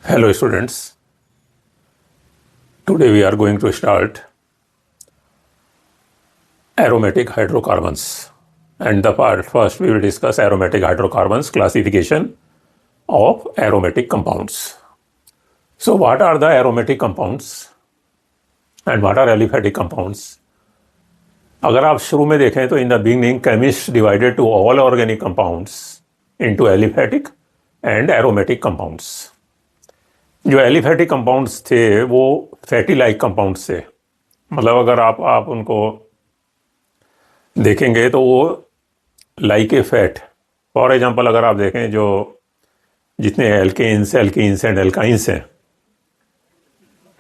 Hello students, today we are going to start aromatic hydrocarbons, and the part first we will discuss aromatic hydrocarbons classification of aromatic compounds. So what are the aromatic compounds and what are aliphatic compounds? अगर आप शुरू में देखें तो in the beginning chemists divided to all organic compounds into aliphatic and aromatic compounds. जो aliphatic compounds थे वो fatty like compounds थे, मतलब अगर आप उनको देखेंगे तो वो like a fat. For example अगर आप देखें जो जितने एल्केन्स एंड एल्काइंस हैं,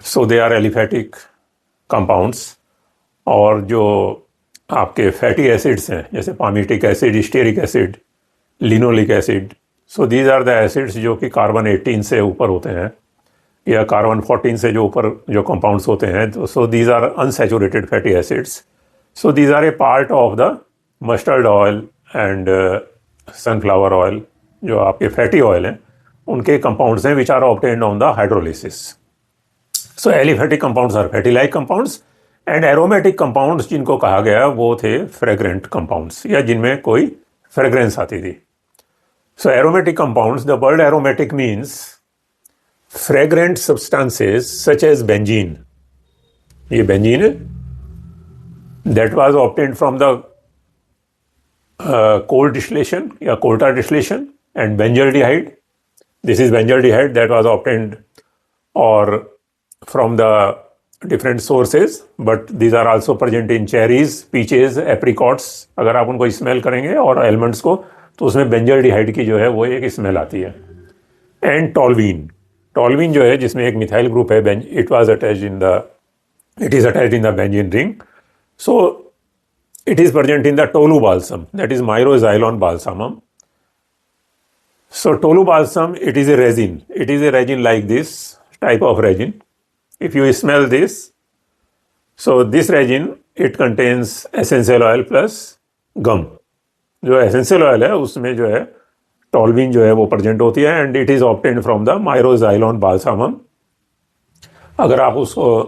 so they are aliphatic compounds. और जो आपके फैटी एसिड्स हैं जैसे palmitic acid, stearic acid, linoleic acid, so these are the acids जो कि कार्बन 18 से ऊपर होते हैं या कार्बन 14 से जो ऊपर जो कंपाउंड्स होते हैं, तो so these are unsaturated fatty acids. So these are a part of the mustard oil and sunflower oil, जो आपके फैटी ऑयल हैं उनके कंपाउंड्स हैं which are obtained on the hydrolysis. So aliphatic compounds are fatty like compounds and aromatic compounds जिनको कहा गया वो थे फ्रेग्रेंट कंपाउंड्स या जिनमें कोई फ्रेग्रेंस आती थी। So aromatic compounds, the word aromatic means fragrant substances such as benzene, ये benzene है, that was obtained from the coal distillation या coal tar distillation, and benzaldehyde, this is benzaldehyde that was obtained or from the different sources, but these are also present in cherries, peaches, apricots। अगर आप उनको smell करेंगे और almonds को तो उसमें benzaldehyde की जो है वो एक स्मेल आती है। एंड टॉल्वीन जो है जिसमें एक मिथाइल ग्रुप है, it is attached in the benzene ring. So it is present in the tolu balsam, that is Myroxylon balsamum. So tolu balsam, it is a resin like this type of resin. If you smell this, so this resin it contains essential oil plus gum. जो essential oil है उसमें जो है टॉल्वीन जो है वो present होती है and it is obtained from the Myroxylon balsamum. अगर आप उसको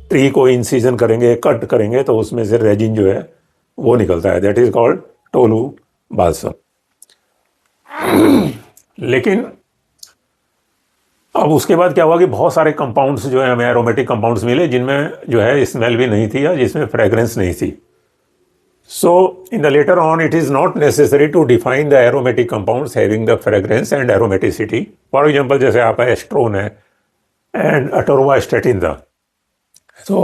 ट्री को इंसीजन करेंगे, कट करेंगे तो उसमें से रेजिन जो है वो निकलता है, that is called tolu balsam. लेकिन अब उसके बाद क्या हुआ कि बहुत सारे कंपाउंड्स जो है हमें एरोमेटिक कंपाउंड्स मिले जिनमें जो है स्मेल भी नहीं थी या जिसमें फ्रेग्रेंस नहीं थी। So in the later on it is not necessary to define the aromatic compounds having the fragrance and aromaticity. For example जैसे आपका एस्ट्रोन है and atorvastatin था। So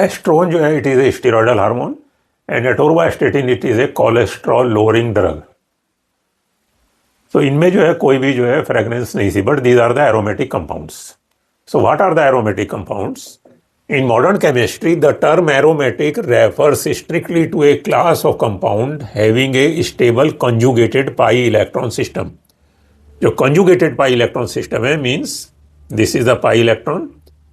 एस्ट्रोन जो है it is a steroidal hormone and atorvastatin it is a cholesterol lowering drug। So इनमें जो है कोई भी जो है fragrance नहीं थी, but these are the aromatic compounds। So what are the aromatic compounds? In modern chemistry, the term aromatic refers strictly to a class of compound having a stable conjugated pi electron system। जो conjugated pi electron system है means this is the pi electron,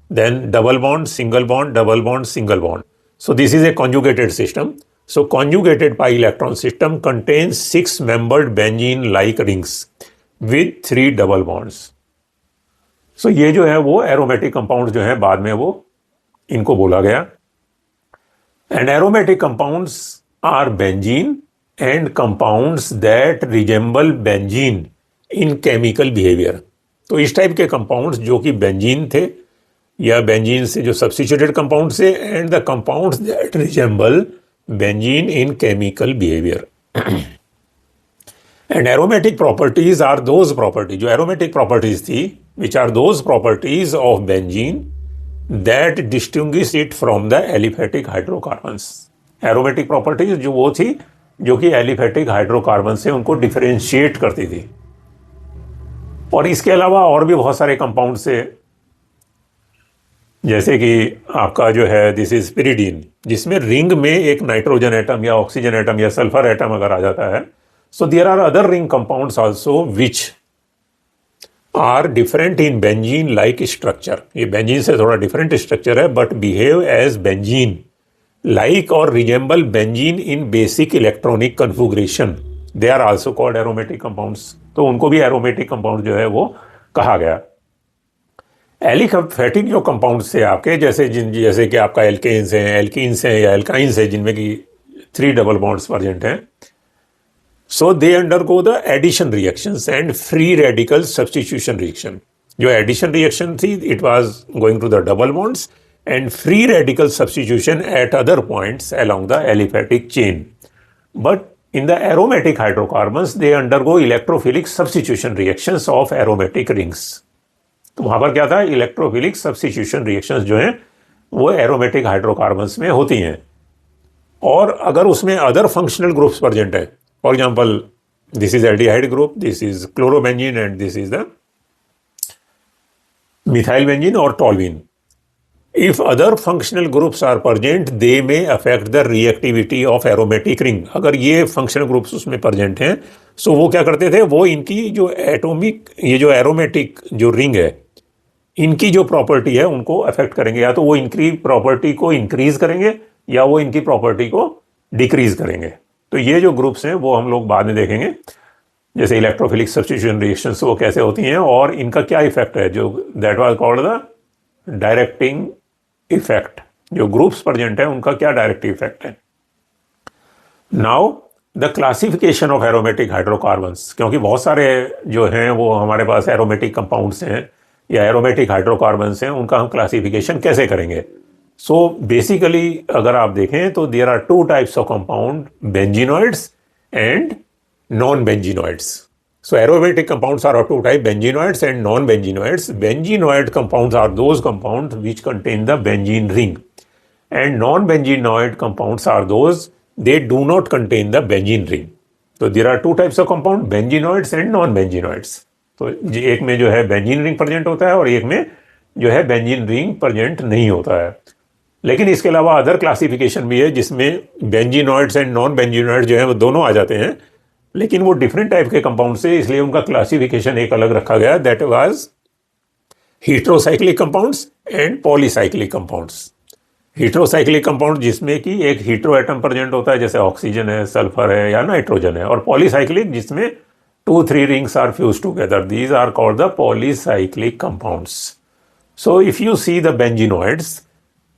then double bond, single bond, double bond, single bond। So this is a conjugated system। So conjugated pi electron system contains 6-membered benzene-like rings with 3 double bonds। So ये जो है वो aromatic compounds जो है बाद में वो इनको बोला गया। And aromatic compounds are benzene and compounds that resemble benzene in chemical behaviour. तो इस टाइप के कंपाउंड्स जो कि बेंजीन थे या बेंजीन से जो सब्स्टिट्यूटेड कंपाउंड से, and the compounds that resemble benzene in chemical behaviour. And aromatic properties are those properties, जो एरोमेटिक प्रॉपर्टीज थी which are those properties of benzene that distinguish it from the aliphatic hydrocarbons। Aromatic properties जो वो थी जो कि aliphatic hydrocarbon से उनको differentiate करती थी। और इसके अलावा और भी बहुत सारे कंपाउंड से, जैसे कि आपका जो है दिस इज पिरिडीन, जिसमें रिंग में एक नाइट्रोजन एटम या ऑक्सीजन एटम या सल्फर एटम अगर आ जाता है। So there are other ring compounds also which are different in benzene like structure. ये बेंजीन से थोड़ा डिफरेंट स्ट्रक्चर है but behave as benzene like और resemble benzene in basic electronic configuration. They are also called aromatic compounds. तो उनको भी aromatic compound जो है वो कहा गया। एलिफैटिक जो कंपाउंड्स थे आपके, जैसे कि आपका एल्कीन्स हैं या एल्काइंस है, जिनमें कि 3 डबल बॉन्ड्स प्रेजेंट हैं, so they undergo the addition reactions and free radical substitution reaction. जो एडिशन रिएक्शन थी, it was going to the double bonds and free radical substitution at other points along the aliphatic chain. But in the aromatic hydrocarbons they undergo electrophilic substitution reactions of aromatic rings। तो वहां पर क्या था, electrophilic substitution reactions जो हैं वो aromatic hydrocarbons में होती हैं। और अगर उसमें अदर फंक्शनल ग्रुप्स प्रेजेंट है, for example this is aldehyde group, this is chlorobenzene and this is the methyl benzene और toluene, if other functional groups are present they may affect the reactivity of aromatic ring। अगर ये functional groups उसमें present हैं, सो वो क्या करते थे, वो इनकी जो एटॉमिक, ये जो एरोमेटिक जो रिंग है, इनकी जो प्रॉपर्टी है उनको अफेक्ट करेंगे। या तो वो इनकी प्रॉपर्टी को इंक्रीज करेंगे या वो इनकी प्रॉपर्टी को डिक्रीज करेंगे। तो ये जो ग्रुप्स हैं वो हम लोग बाद में देखेंगे, जैसे इलेक्ट्रोफिलिक सब्स्टिट्यूशन रिएक्शंस वो कैसे होती हैं और इनका क्या इफेक्ट है, जो that was called the directing effect. जो ग्रुप्स प्रेजेंट है उनका क्या डायरेक्ट इफेक्ट है। Now the classification of aromatic hydrocarbons, क्योंकि बहुत सारे जो हैं वो हमारे पास एरोमेटिक कंपाउंड्स हैं या एरोमेटिक हाइड्रोकार्बन्स हैं, उनका हम क्लासिफिकेशन कैसे करेंगे। सो बेसिकली अगर आप देखें तो there are 2 types of compound, benzenoids and non benzenoids. So aromatic compounds are of 2 types, benzenoids and non-benzenoids। Benzenoid compounds are those compounds which contain the benzene ring, and non-benzenoid compounds are those they do not contain the benzene ring। तो there are 2 types of compound, benzenoids and non-benzenoids। तो एक में जो है benzene ring present होता है और एक में जो है बेंजीन रिंग प्रेजेंट नहीं होता है। लेकिन इसके अलावा अदर क्लासिफिकेशन भी है जिसमें बेंजीनॉइड्स एंड नॉन बेंजीनॉइड्स जो है वो दोनों आ जाते हैं, लेकिन वो डिफरेंट टाइप के कंपाउंड से, इसलिए उनका क्लासिफिकेशन एक अलग रखा गया। That was heterocyclic compounds and polycyclic compounds. Heterocyclic compound जिसमें कि एक हीट्रो एटम प्रेजेंट होता है, जैसे ऑक्सीजन है, सल्फर है या नाइट्रोजन है, और पॉलीसाइक्लिक जिसमें 2-3 rings are fused together, these are called the polycyclic compounds. So if you see the benzenoids,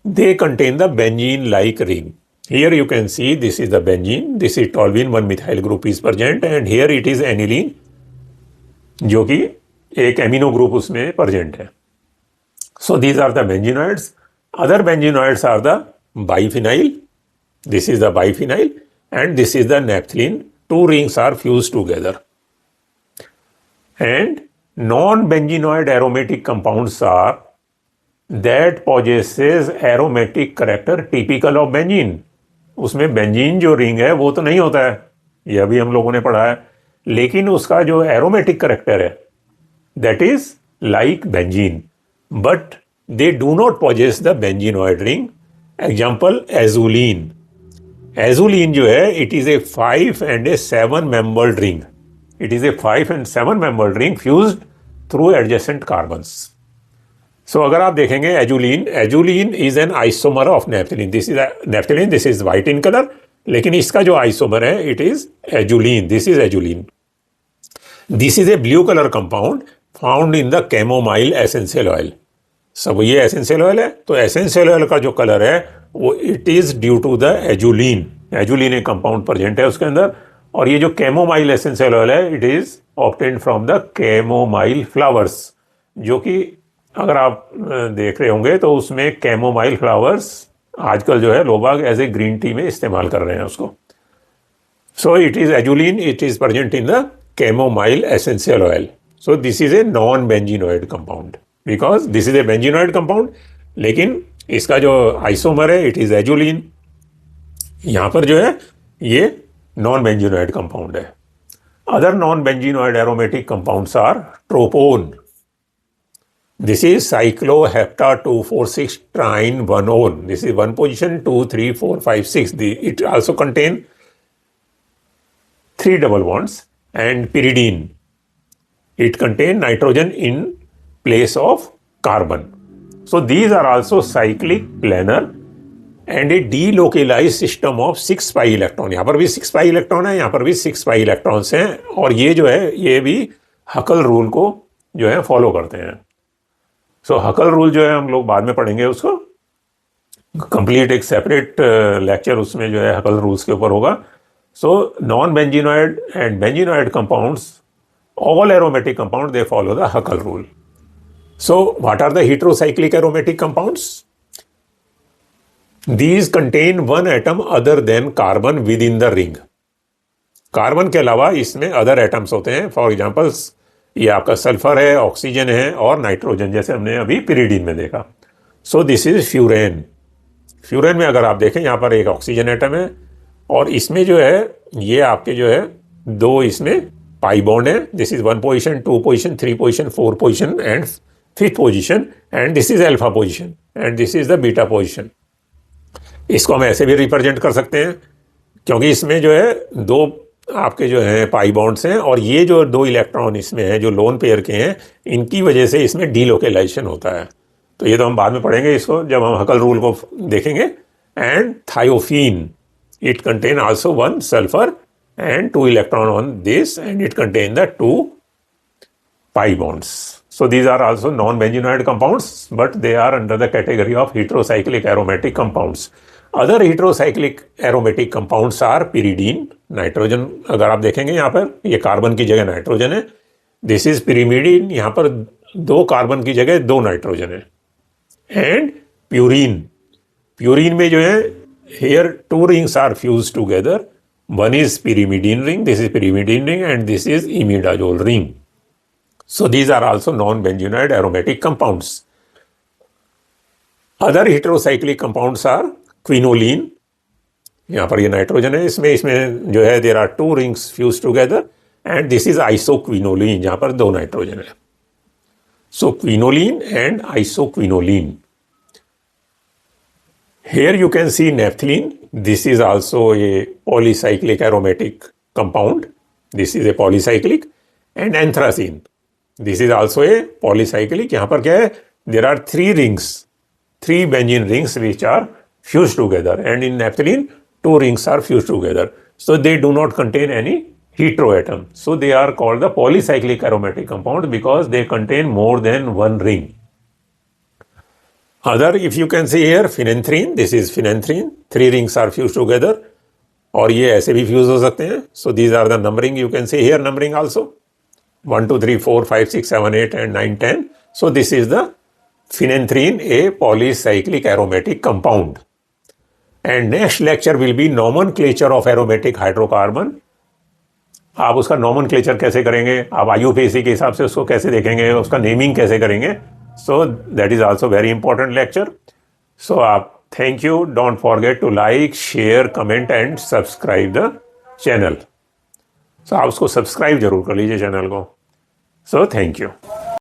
they contain the benzene-like ring। Here you can see this is the benzene, this is toluene, 1-methyl group is present, and here it is aniline, जो कि एक amino group उसमें present है। So these are the benzenoids। Other benzenoids are the biphenyl, this is the biphenyl, and this is the naphthalene, 2 rings are fused together। And non-benzenoid aromatic compounds are that possesses aromatic character typical of benzene। उसमें benzene जो ring है वो तो नहीं होता है, यह भी हम लोगों ने पढ़ा है, लेकिन उसका जो एरोमेटिक करेक्टर है that is like benzene, but they do not possess the benzenoid ring. Example azulene. Azulene जो है it is a 5 and a 7 membered ring. It is a 5 and 7 membered ring fused through adjacent carbons. So अगर आप देखेंगे azulene is an isomer of naphthalene. This is naphthalene, this is white in colour, लेकिन इसका जो isomer है it is azulene, this is azulene. This is a blue colour compound found in the chamomile essential oil. सब ये essential oil है, तो essential oil का जो कलर है वो it is due to the azulene. Azulene एक कंपाउंड प्रेजेंट है उसके अंदर, और ये जो कैमोमाइल एसेंशियल ऑयल है it is obtained from the chamomile flowers, जो कि अगर आप देख रहे होंगे तो उसमें कैमोमाइल फ्लावर्स आजकल जो है लोग एज ए ग्रीन टी में इस्तेमाल कर रहे हैं उसको। So it is azulene, it is present in the chamomile essential oil. So this is a non benzenoid compound, because this is a benzenoid compound, लेकिन इसका जो आइसोमर है इट इज एजुलीन। यहां पर जो है ये नॉन बेंजीनॉइड कंपाउंड है। Other non benzenoid aromatic compounds are tropone. This is cyclohepta-2,4,6 trine 1-one। This is 1 position, 2, 3, 4, 5, 6। It also contain 3 double bonds। And pyridine, it contain nitrogen in place of carbon। So these are also cyclic, planar and a delocalized system of 6 pi electron। यहाँ पर भी 6 pi electron है, यहाँ पर भी 6 pi electrons हैं, और ये जो है ये भी हकल रूल को जो है फॉलो करते हैं। सो हकल रूल जो है हम लोग बाद में पढ़ेंगे उसको, कंप्लीट एक सेपरेट लेक्चर उसमें जो है हकल रूल्स के ऊपर होगा. So non benzenoid and benzenoid compounds, all aromatic compound, they follow the Huckel rule. So what are the heterocyclic aromatic compounds? These contain one atom other than carbon within the ring. Carbon के अलावा इसमें other atoms होते हैं. For example ये आपका sulphur है, oxygen है और नाइट्रोजन, जैसे हमने अभी पिरिडीन में देखा. सो दिस इज फ्यूरेन. फ्यूरेन में अगर आप देखें यहाँ पर एक ऑक्सीजन एटम है और इसमें जो है ये आपके जो है दो इसमें पाई बॉन्ड है. This is 1 position, 2 position, 3 position, 4 position and 5th position, and this is alpha position and this is the beta position. इसको हम ऐसे भी रिप्रेजेंट कर सकते हैं क्योंकि इसमें जो है दो आपके जो है पाई बॉन्ड्स हैं और ये जो दो इलेक्ट्रॉन इसमें हैं जो लोन पेयर के हैं, इनकी वजह से इसमें डीलोकेलाइजेशन होता है. तो ये तो हम बाद में पढ़ेंगे इसको जब हम हकल रूल को देखेंगे. And thiophene, it contain also 1 sulphur and 2 electron on this, and it contain the 2 pi bonds. So these are also non-benzenoid compounds, but they are under the category of heterocyclic aromatic compounds. Other heterocyclic aromatic compounds are pyridine, nitrogen अगर आप देखेंगे यहाँ पर ये carbon की जगह nitrogen है. This is pyrimidine, यहाँ पर 2 कार्बन की जगह 2 नाइट्रोजन है. एंड प्यूरिन, प्यूरिन में जो है here 2 rings are fused together. One is pyrimidine ring, this is pyrimidine ring, and this is imidazole ring. So these are also non-benzenoid aromatic compounds. Other heterocyclic compounds are quinoline. यहाँ पर ये nitrogen है, इसमें जो है there are 2 rings fused together, and this is isoquinoline, जहाँ पर 2 nitrogen है. So quinoline and isoquinoline. Here you can see naphthalene. This is also a polycyclic aromatic compound. This is a polycyclic. And anthracene. This is also a polycyclic. यहाँ पर क्या है? There are 3 rings, 3 benzene rings which are fused together. And in naphthalene, 2 rings are fused together. So they do not contain any heteroatom. So they are called the polycyclic aromatic compound because they contain more than 1 ring. Other, if you can see here, phenanthrene, this is phenanthrene, 3 rings are fused together, और ये ऐसे भी fuse हो सकते हैं. So these are the numbering, you can see here numbering also, 1, 2, 3, 4, 5, 6, 7, 8 and 9, 10. So this is the phenanthrene, a polycyclic aromatic compound. And next lecture will be nomenclature of aromatic hydrocarbon. आप उसका nomenclature कैसे करेंगे, आप IUPAC के हिसाब से उसको कैसे देखेंगे, उसका नेमिंग कैसे करेंगे. So that is also very important lecture. So thank you. Don't forget to like, share, comment and subscribe the channel. So आप उसको subscribe जरूर कर लीजिए चैनल को. So thank you.